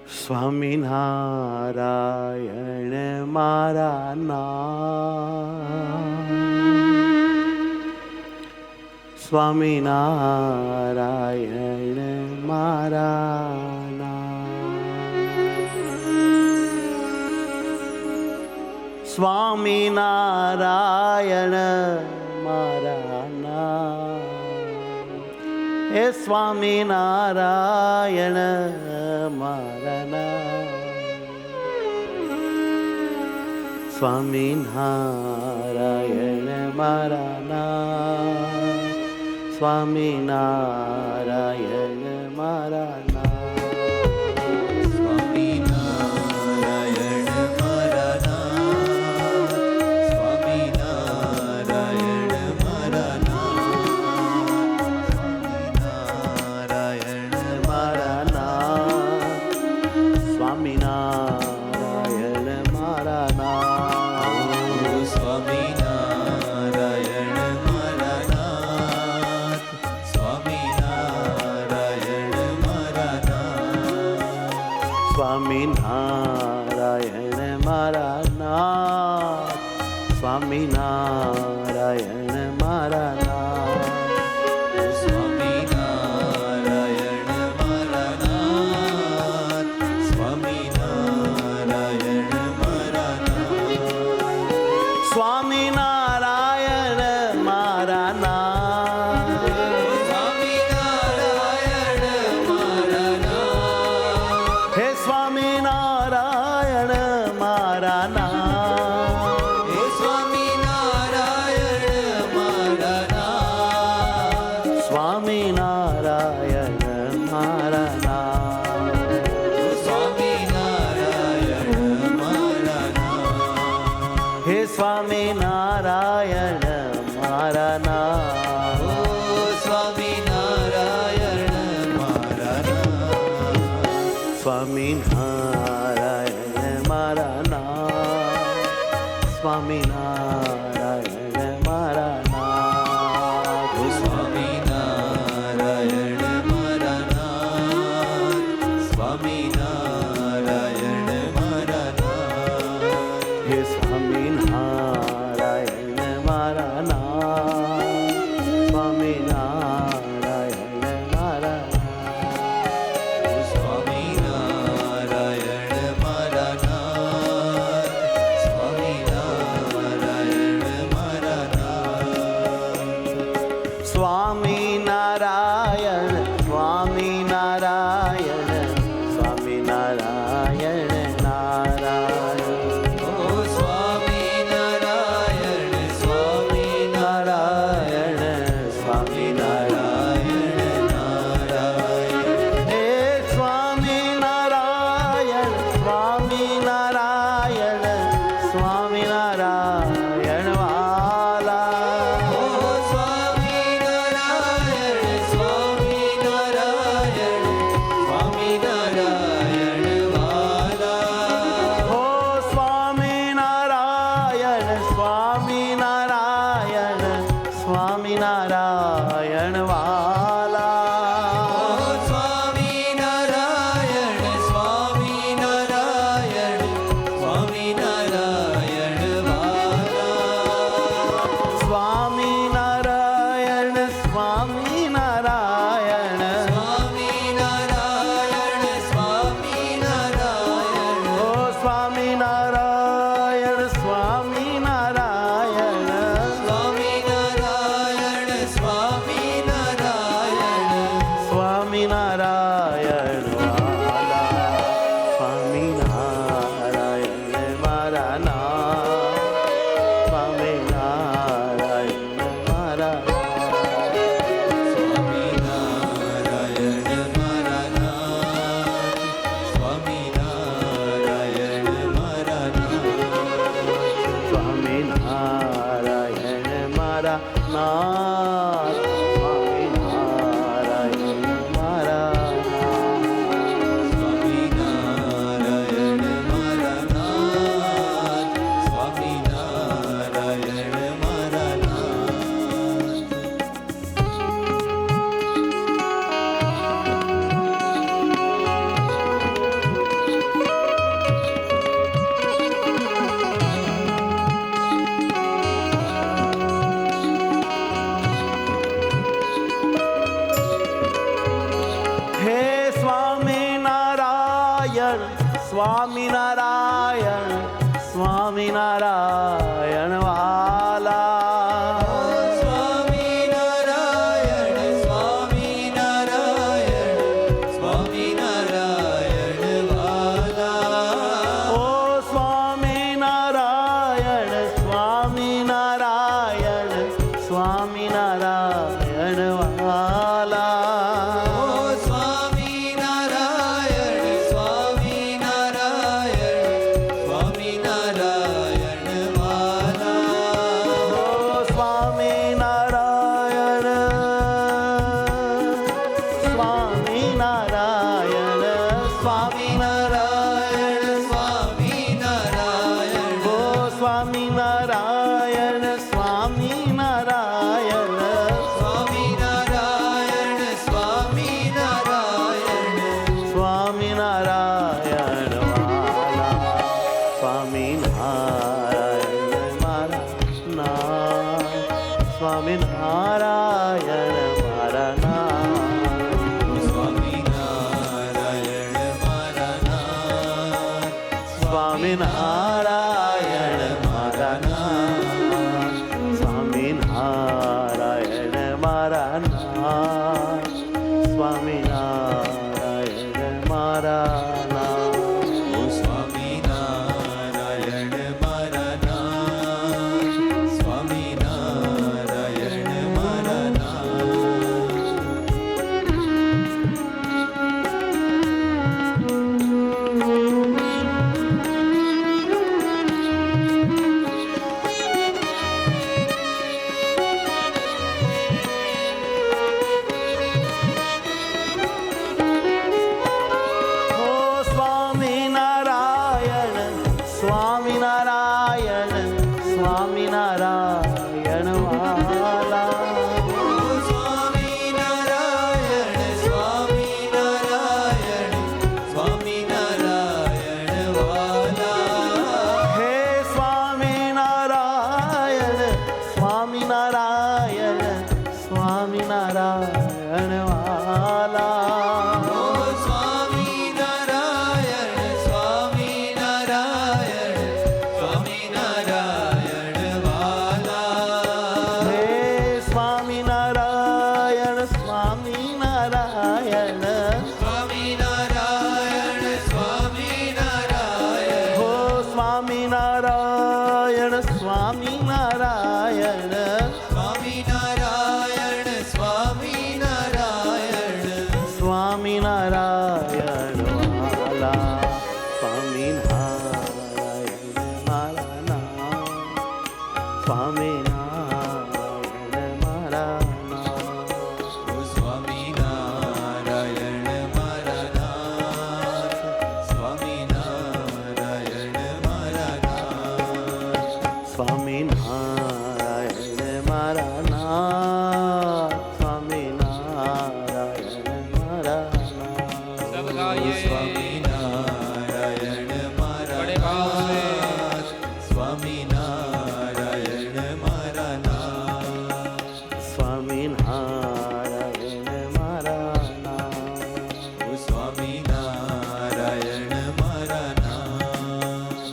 સ્વામિનારાયણ મારા નામ, સ્વામિનારાયણ મારા નામ, સ્વામિનારાયણ મારા નામ, હે સ્વામિનારાયણ મારા નામ, સ્વામિનારાયણ મારા નામ, સ્વામિનારાયણ મારા નામ, સ્વામિનારાયણ મારા નામ, સ્વામિનારાયણ મારા નામ, સ્વામિનારાયણ મારા નામ, સ્વામિનારાયણ મારા નામ, સ્વામિનારાયણ મારા નામ, સ્વામિનારાયણ મારા નામ, સ્વામિનારાયણ મારા નામ, સ્વામિનારાયણ મારા નામ, સ્વામિનારાયણ મારા નામ, સ્વામિનારાયણ મારા નામ, સ્વામિનારાયણ મારા નામ, હે સ્વામિનારાયણ મારા નામ, હે સ્વામિનારાયણ મારા નામ, સ્વામિનારાયણ મારા નામ, સ્વામિનારાયણ મારા નામ, હે સ્વામિનારાયણ મારા નામ, સ્વામિનારાયણ મારા નામ, સ્વામિનારાયણ મારા નામ, સ્વામિનારાયણ મારા નામ, સ્વામિનારાયણ મારા નામ, સ્વામિનારાયણ મારા નામ, હે સ્વામિનારાયણ મારા નામ, સ્વામિનારાયણ મારા નામ, સ્વામિનારાયણ મારા નામ, સ્વામિનારાયણ સ્વામિનારાયણ સ્વામિનારાયણ વાલા. સ્વામિનારાયણ સ્વામિનારાયણ સ્વામિનારાયણ વાલા. ઓ સ્વામિનારાયણ સ્વામિનારાયણ સ્વામિનારાયણ વાલા. સ્વામિનારાયણ સ્વામિનારાયણ સ્વામિનારાયણ સ્વામિનારાયણ સ્વામિનારાયણ વાલા. સ્વામિનારાયણ મારા નામ સ્વામિનારાયણ મારા નામ સ્વામિનારાયણ મારા નામ સ્વામિનારાયણ મારા નામ સ્વામિનારાયણ મારા નામ સ્વામિનારાયણ મારા નામ સ્વામિનારાયણ મારા નામ સ્વામિનારાયણ મારા નામ. સ્વામિનારાયણ સ્વામિનારાયણ વાલા. સ્વામિનારાયણ સ્વામિનારાયણ સ્વામિનારાયણ વાલા. હે સ્વામિનારાયણ સ્વામિનારાયણ સ્વામિનારાયણ વાલા. સ્વામિનારાયણ સ્વામિનારાયણ સ્વામિનારાયણ વાલા. હે સ્વામિનારાયણ સ્વામિનારાયણ સ્વામિનારાયણ સ્વામિનારાયણ હો સ્વામિનારાયણ સ્વામિનારાયણ સ્વામિનારાયણ સ્વામિનારાયણ સ્વામિનારાયણ વાલા. સ્વામિનારાયણ મારા નામ સ્વામિનારાયણ મારા નામ સ્વામિનારાયણ મારા નાથ સ્વામિનારાયણ મારા નાથ સ્વામિનારાયણ મારા નામ સ્વામિનારાયણ મારા નામ સ્વામિનારાયણ મારા નાથ સ્વામિનારાયણ મારા નાથ સ્વામિનારાયણ મારા નામ સ્વામિનારાયણ મારા નાથ.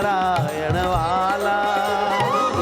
નારાયણ વાલા